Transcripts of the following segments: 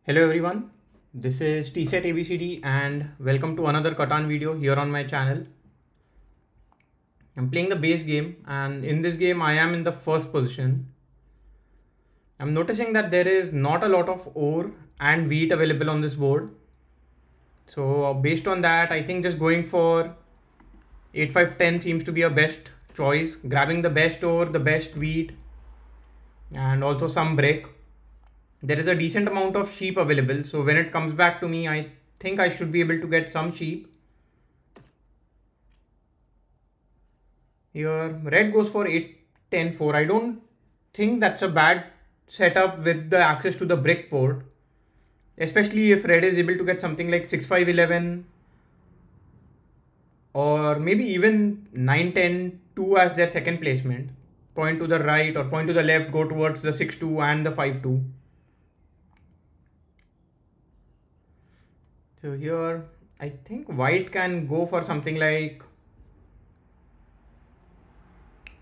Hello everyone, this is TSET ABCD and welcome to another Catan video here on my channel. I'm playing the base game and in this game I am in the first position. I'm noticing that there is not a lot of ore and wheat available on this board. So based on that, I think just going for 8-5-10 seems to be a best choice. Grabbing the best ore, the best wheat and also some brick. There is a decent amount of sheep available, so when it comes back to me, I think I should be able to get some sheep. Here red goes for 8-10-4. I don't think that's a bad setup with the access to the brick port, especially if red is able to get something like 6-5-11 or maybe even 9-10-2 as their second placement. Point to the right or point to the left, go towards the 6-2 and the 5-2. So here, I think white can go for something like,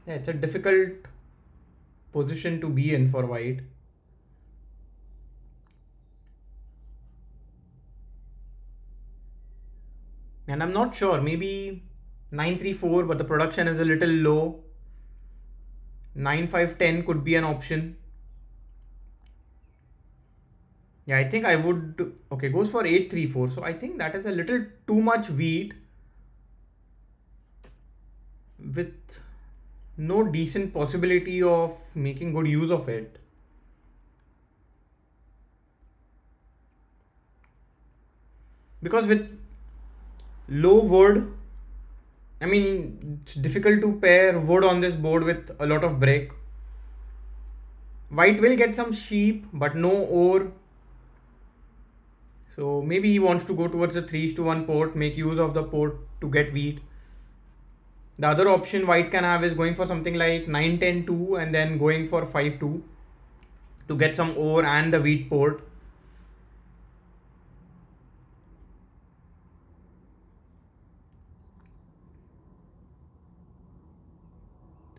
yeah, it's a difficult position to be in for white. And I'm not sure, maybe 9-3-4, but the production is a little low. 9-5-10 could be an option. Yeah, I think I would, okay, goes for 8-3-4. So I think that is a little too much wheat with no decent possibility of making good use of it. Because with low wood, I mean, it's difficult to pair wood on this board with a lot of brick. White will get some sheep, but no ore. So maybe he wants to go towards the 3-1 port, make use of the port to get wheat. The other option white can have is going for something like 9-10-2 and then going for 5-2 to get some ore and the wheat port.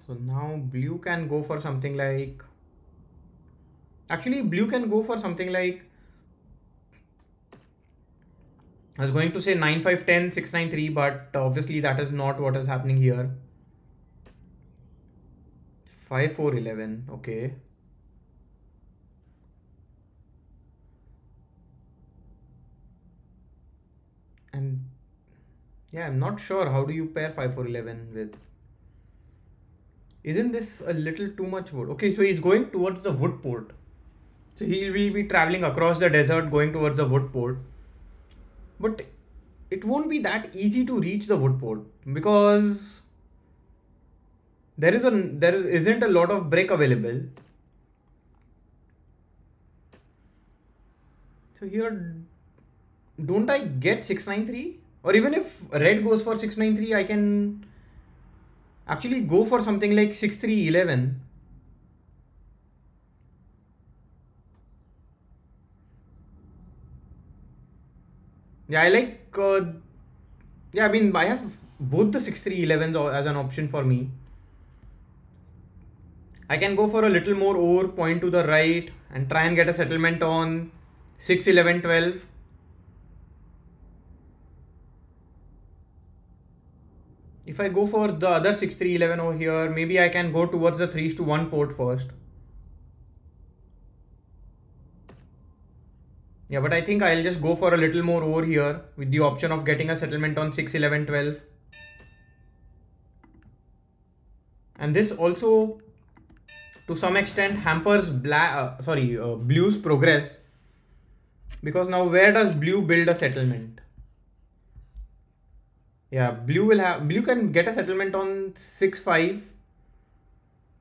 So now blue can go for something like, actually blue can go for something like, I was going to say 9-5-10, 6-9-3, but obviously that is not what is happening here. 5-4-11, okay. And yeah, I'm not sure how do you pair 5-4-11 with. Isn't this a little too much wood? Okay, so he's going towards the wood port. So he will be traveling across the desert going towards the wood port. But it won't be that easy to reach the wood port because there isn't a lot of brick available. So here, don't I get 6-9-3? Or even if red goes for 6-9-3, I can actually go for something like 6-3-11. Yeah, I like, yeah, I mean, I have both the 6-3-11s as an option for me. I can go for a little more ore, point to the right and try and get a settlement on 6-11-12. If I go for the other 6-3-11 over here, maybe I can go towards the 3-1 port first. Yeah, but I think I'll just go for a little more ore here with the option of getting a settlement on 6-11-12. And this also to some extent hampers blue's progress, because now where does blue build a settlement? Yeah, blue can get a settlement on 6-5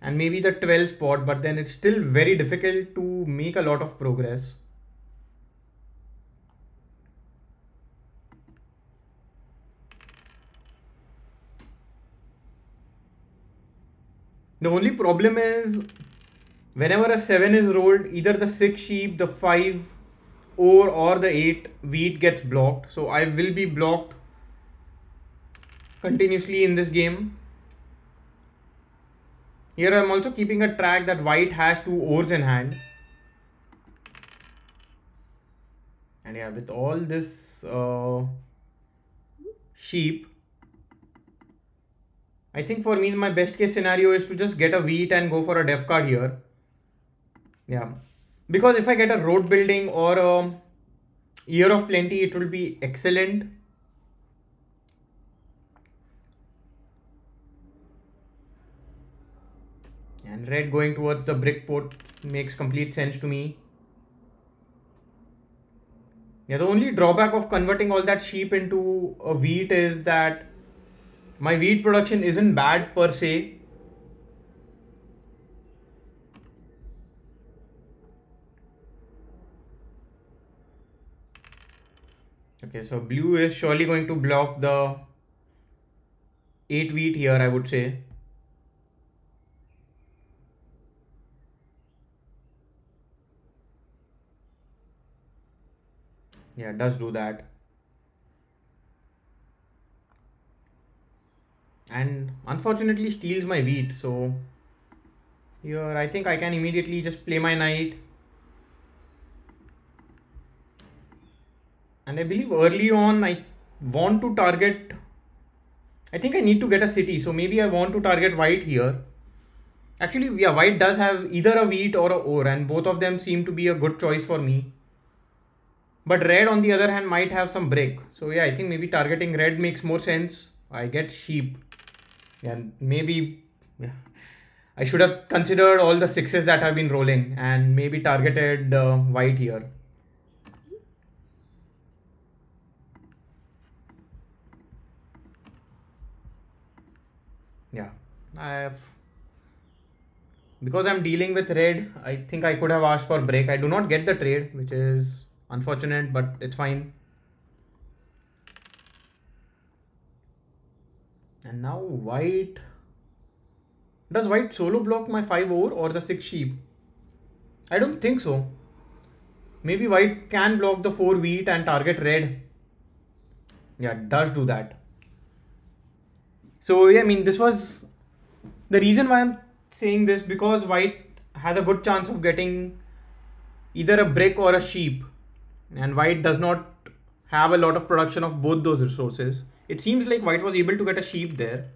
and maybe the 12 spot, but then it's still very difficult to make a lot of progress. The only problem is whenever a 7 is rolled, either the 6 sheep, the 5 ore or the 8 wheat gets blocked. So I will be blocked continuously in this game. Here I'm also keeping a track that white has 2 ores in hand. And yeah, with all this sheep, I think for me, my best case scenario is to just get a wheat and go for a def card here. Yeah, because if I get a road building or a year of plenty, it will be excellent. And red going towards the brick port makes complete sense to me. Yeah, the only drawback of converting all that sheep into a wheat is that my wheat production isn't bad per se. Okay, so blue is surely going to block the 8 wheat here, I would say. Yeah, it does do that. And unfortunately steals my wheat. So here I think I can immediately just play my knight. And I believe early on I want to target, I think I need to get a city. So maybe I want to target white here. Actually, yeah, white does have either a wheat or a ore, and both of them seem to be a good choice for me. But red on the other hand might have some brick. So yeah, I think maybe targeting red makes more sense. I get sheep. And maybe yeah, I should have considered all the sixes that have been rolling and maybe targeted white here. Yeah, because I'm dealing with red, I think I could have asked for break. I do not get the trade, which is unfortunate, but it's fine. And now white. Does white solo block my 5 ore or the 6 sheep? I don't think so. Maybe white can block the 4 wheat and target red. Yeah, it does do that. So yeah, I mean, this was the reason why I'm saying this, because white has a good chance of getting either a brick or a sheep, and white does not have a lot of production of both those resources. It seems like white was able to get a sheep there.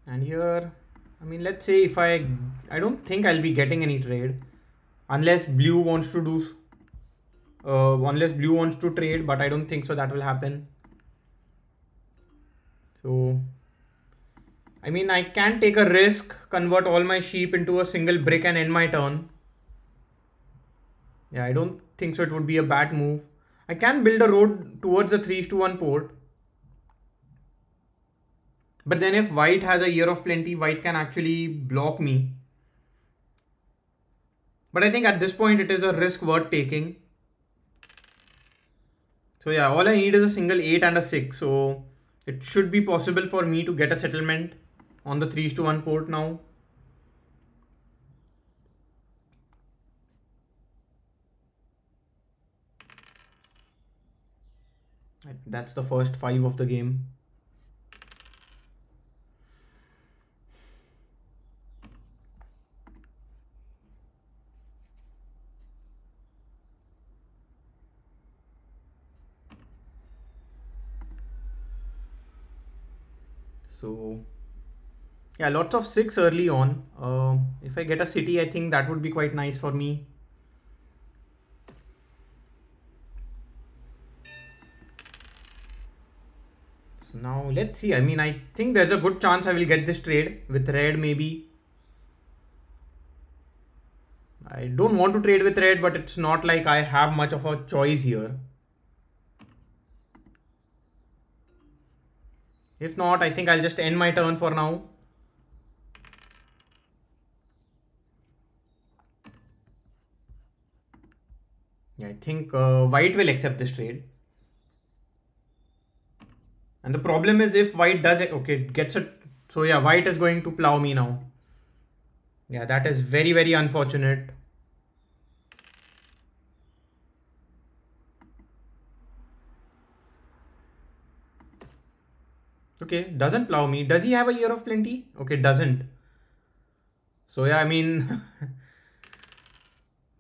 And here, I mean, let's say if I don't think I'll be getting any trade unless blue wants to do, unless blue wants to trade, but I don't think so that will happen. So, I mean, I can take a risk, convert all my sheep into a single brick and end my turn. Yeah, I don't think so it would be a bad move. I can build a road towards the 3:1 port. But then if white has a year of plenty, white can actually block me. But I think at this point it is a risk worth taking. So yeah, all I need is a single 8 and a 6. So it should be possible for me to get a settlement on the 3:1 port now. That's the first 5 of the game. So yeah, lots of 6 early on. If I get a city, I think that would be quite nice for me. So now let's see. I mean, I think there's a good chance I will get this trade with red maybe. I don't want to trade with red, but it's not like I have much of a choice here. If not, I think I'll just end my turn for now. Yeah, I think white will accept this trade. And the problem is if white does it, okay, gets it. So yeah, white is going to plow me now. Yeah, that is very, very unfortunate. Okay, doesn't plow me. Does he have a year of plenty? Okay, doesn't. So yeah, I mean,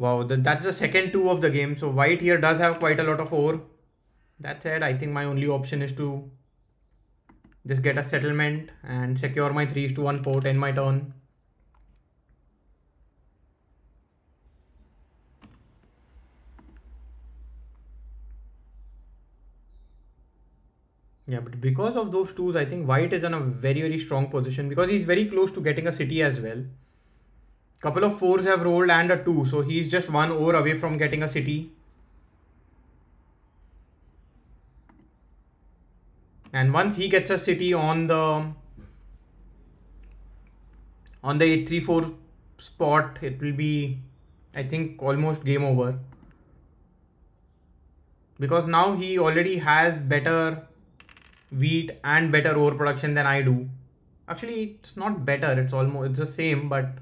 Wow, that's the second 2 of the game. So white here does have quite a lot of ore. That said, I think my only option is to just get a settlement and secure my 3:1 port in my turn. Yeah, but because of those 2s, I think white is in a very strong position because he's very close to getting a city as well. Couple of 4s have rolled and a 2, so he's just 1 ore away from getting a city. And once he gets a city on the 834 spot, it will be, I think, almost game over. Because now he already has better wheat and better ore production than I do. Actually, it's not better, it's the same, but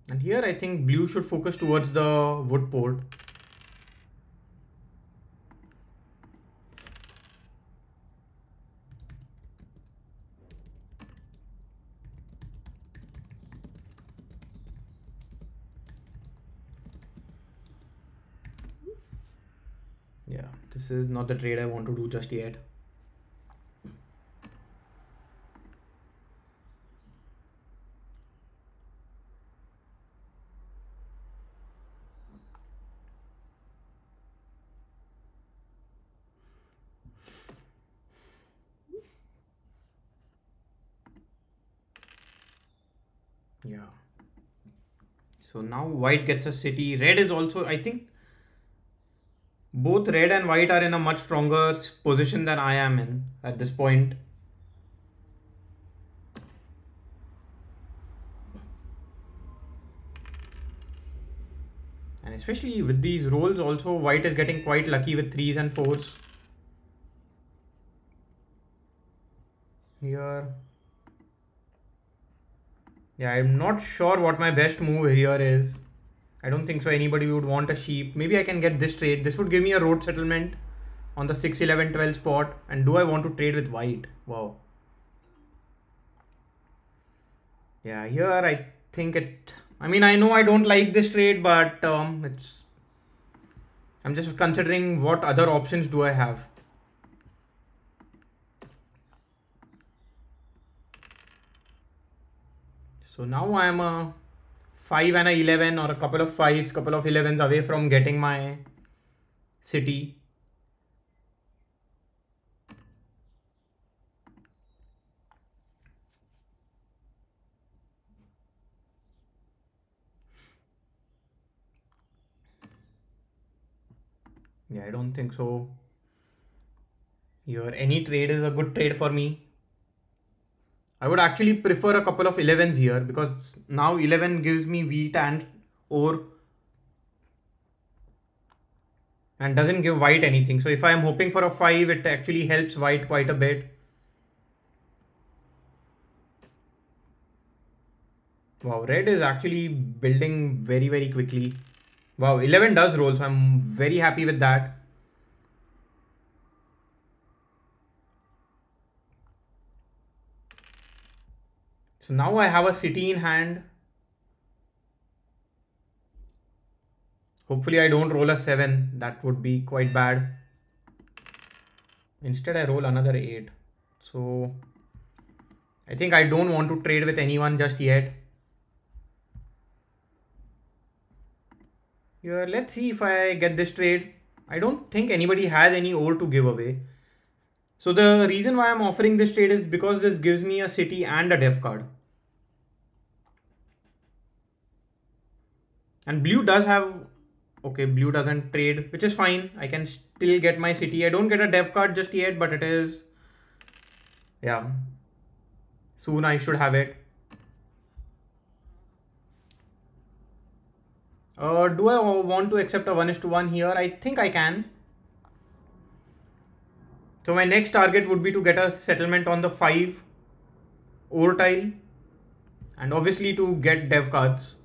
and here I think blue should focus towards the wood port. Yeah, this is not the trade I want to do just yet. Yeah. So now white gets a city. Red is also, I think, both red and white are in a much stronger position than I am in at this point. And especially with these rolls also, white is getting quite lucky with 3s and 4s. Here. Yeah, I'm not sure what my best move here is. I don't think so anybody would want a sheep. Maybe I can get this trade. This would give me a road settlement on the 6, 11, 12 spot. And do I want to trade with white? Wow. Yeah, here I think I mean, I know I don't like this trade, but I'm just considering what other options do I have. So now I am a 5 and a 11 or a couple of 5s, couple of 11s away from getting my city. Yeah, I don't think so. Here, any trade is a good trade for me. I would actually prefer a couple of 11s here because now 11 gives me wheat and ore and doesn't give white anything. So if I am hoping for a 5, it actually helps white quite a bit. Wow, red is actually building very quickly. Wow, 11 does roll, so I'm very happy with that. So now I have a city in hand. Hopefully I don't roll a 7. That would be quite bad. Instead I roll another 8. So I think I don't want to trade with anyone just yet. Here, let's see if I get this trade. I don't think anybody has any ore to give away. So the reason why I'm offering this trade is because this gives me a city and a dev card. And blue does have, okay, blue doesn't trade, which is fine. I can still get my city. I don't get a dev card just yet, but it is, yeah, soon I should have it. Do I want to accept a 1:1 here? I think I can. So my next target would be to get a settlement on the 5 ore tile and obviously to get dev cards.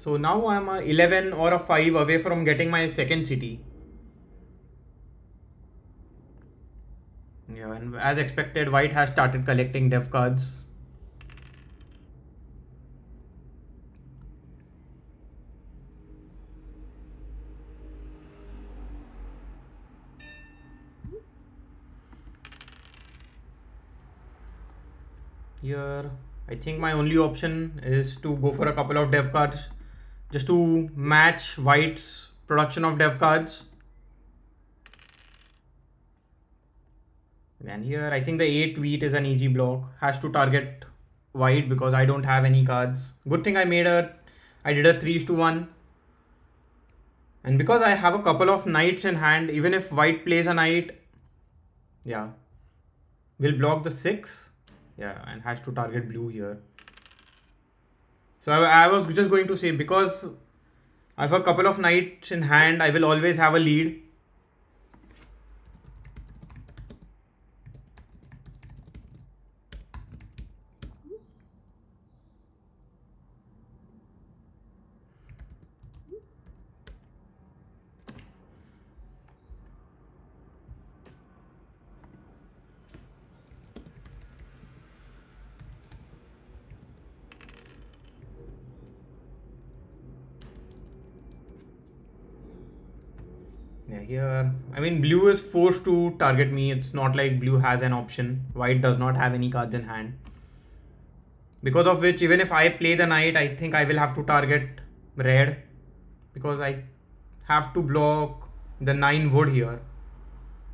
So now I'm a 11 or a 5 away from getting my second city. Yeah, and as expected, white has started collecting dev cards. Here, I think my only option is to go for a couple of dev cards just to match white's production of dev cards. And here, I think the 8 wheat is an easy block. Has to target white because I don't have any cards. Good thing I did a 3:1. And because I have a couple of knights in hand, even if white plays a knight, yeah, will block the 6. Yeah, and has to target blue here. So I was just going to say, because I have a couple of knights in hand, I will always have a lead. Yeah, here, I mean, blue is forced to target me. It's not like blue has an option. White does not have any cards in hand. Because of which, even if I play the knight, I think I will have to target red. Because I have to block the 9 wood here.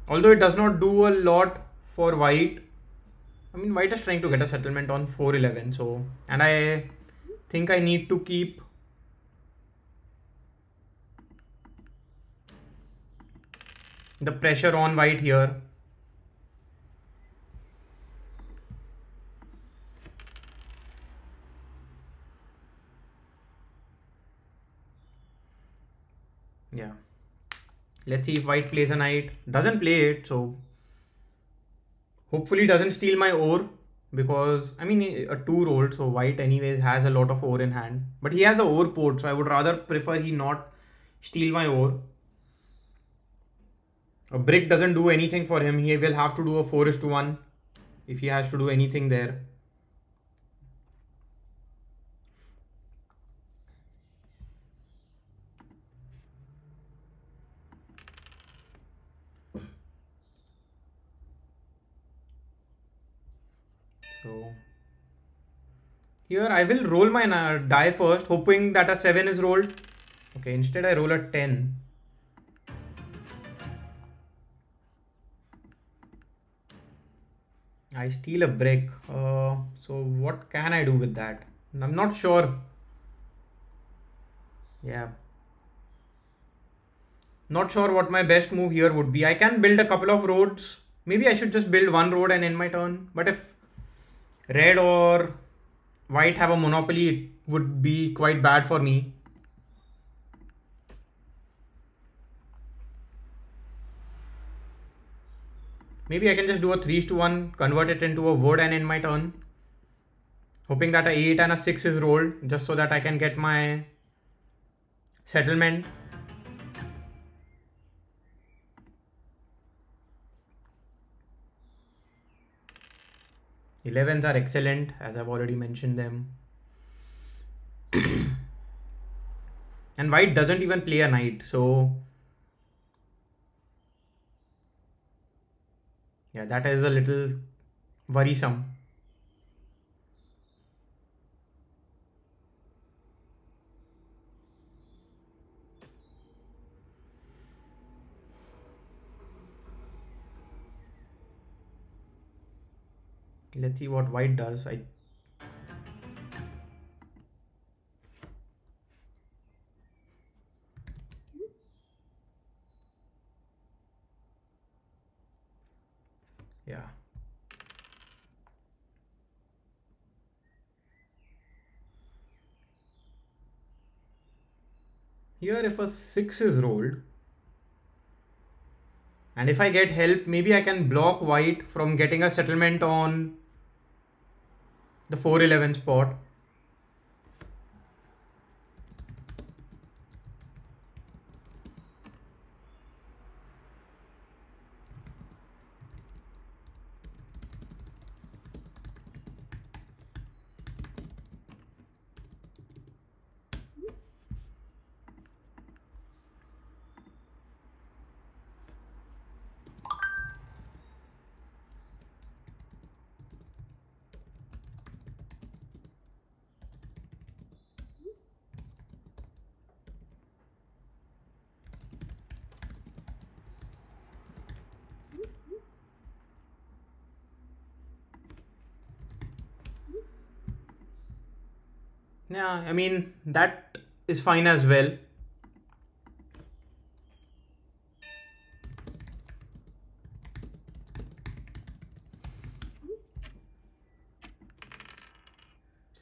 Although it does not do a lot for white. I mean, white is trying to get a settlement on 411. So, and I think I need to keep the pressure on white here. Yeah. Let's see if white plays a knight. Doesn't play it, so hopefully doesn't steal my ore, because I mean a 2 rolled, so white anyways has a lot of ore in hand. But he has a ore port, so I would rather prefer he not steal my ore. A brick doesn't do anything for him. He will have to do a 4:1 if he has to do anything there. So here I will roll my die first, hoping that a 7 is rolled. Okay, instead I roll a 10. I steal a brick. So what can I do with that? I'm not sure. Yeah. Not sure what my best move here would be. I can build a couple of roads. Maybe I should just build one road and end my turn. But if red or white have a monopoly, it would be quite bad for me. Maybe I can just do a 3:1, convert it into a wood and end my turn. Hoping that a 8 and a 6 is rolled, just so that I can get my settlement. Elevens are excellent, as I've already mentioned them. And white doesn't even play a knight, so yeah, that is a little worrisome. Let's see what white does. Yeah. Here if a 6 is rolled, and if I get help, maybe I can block white from getting a settlement on the 4:11 spot. Yeah, I mean, that is fine as well.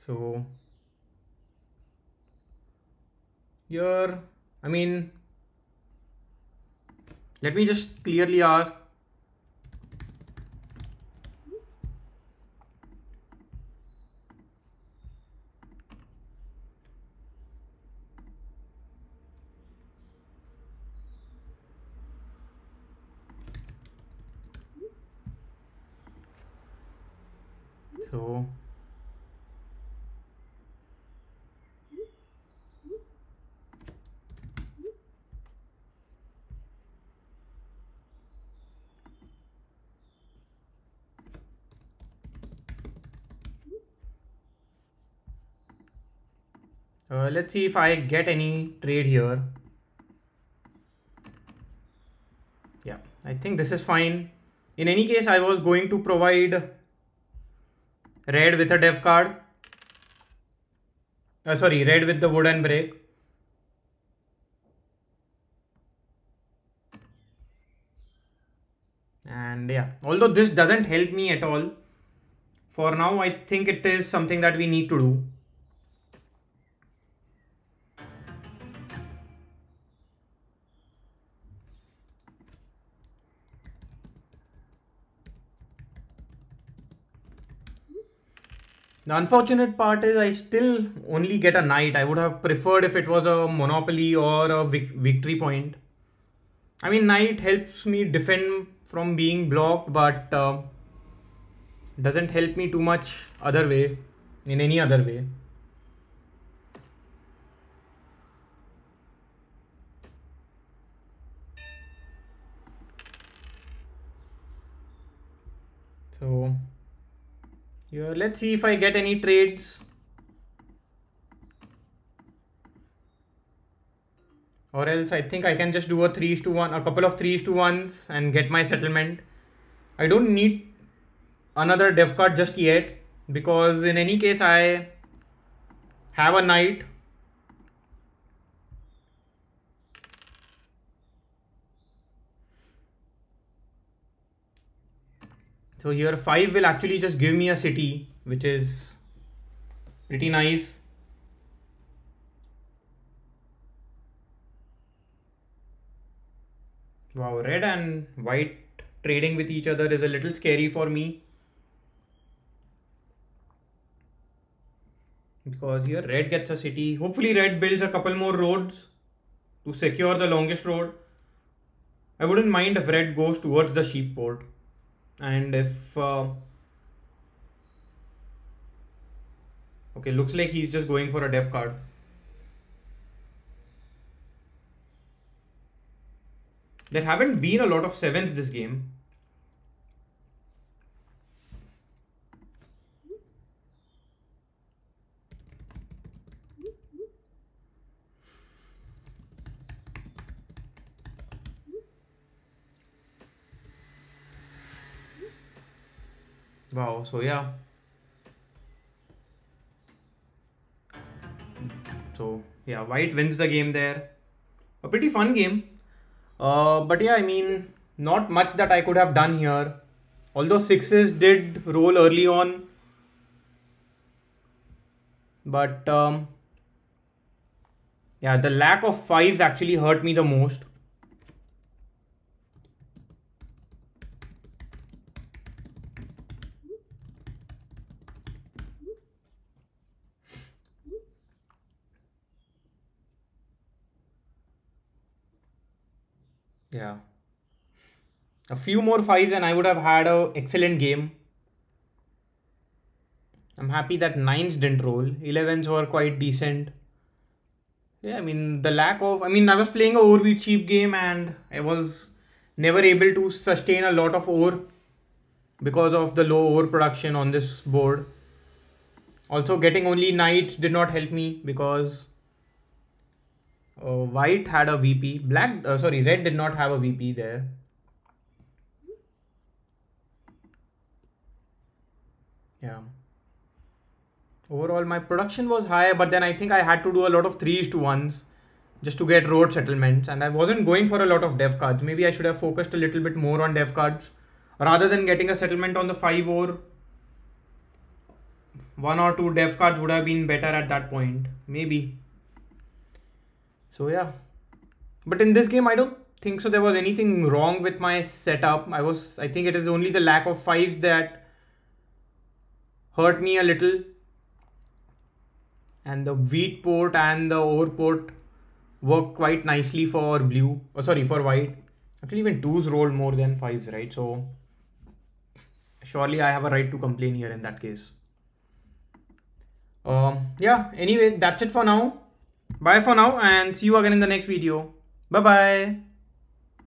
So here, I mean, let me just clearly ask. So let's see if I get any trade here. Yeah, I think this is fine. In any case, I was going to provide red with a dev card. Sorry, red with the wooden brick. And yeah, although this doesn't help me at all, for now, I think it is something that we need to do. The unfortunate part is I still only get a knight. I would have preferred if it was a monopoly or a victory point. I mean, knight helps me defend from being blocked, but doesn't help me too much other way, in any other way. So here, let's see if I get any trades. Or else I think I can just do a 3:1, a couple of 3:1s and get my settlement. I don't need another dev card just yet, because in any case I have a knight. So here 5 will actually just give me a city, which is pretty nice. Wow, red and white trading with each other is a little scary for me. Because here red gets a city. Hopefully red builds a couple more roads to secure the longest road. I wouldn't mind if red goes towards the sheep port. And if... okay, looks like he's just going for a dev card. There haven't been a lot of 7s this game. Wow, so yeah. So yeah, white wins the game there. A pretty fun game. But yeah, I mean, not much that I could have done here. Although 6s did roll early on. But yeah, the lack of 5s actually hurt me the most. Yeah. A few more 5s and I would have had an excellent game. I'm happy that 9s didn't roll. 11s were quite decent. Yeah, I mean, the lack of... I mean, I was playing a ore wheat sheep game and I was never able to sustain a lot of ore because of the low ore production on this board. Also, getting only knights did not help me because white had a VP. Red did not have a VP there. Yeah. Overall, my production was high, but then I think I had to do a lot of 3:1s just to get road settlements, and I wasn't going for a lot of dev cards. Maybe I should have focused a little bit more on dev cards rather than getting a settlement on the 5 ore. 1 or 2 dev cards would have been better at that point, maybe. So yeah, but in this game I don't think so there was anything wrong with my setup. I think it is only the lack of 5s that hurt me a little, and the wheat port and the ore port work quite nicely for for white. Actually, even 2s rolled more than 5s, right? So surely I have a right to complain here in that case. Yeah, anyway, that's it for now. Bye for now, and see you again in the next video. Bye bye.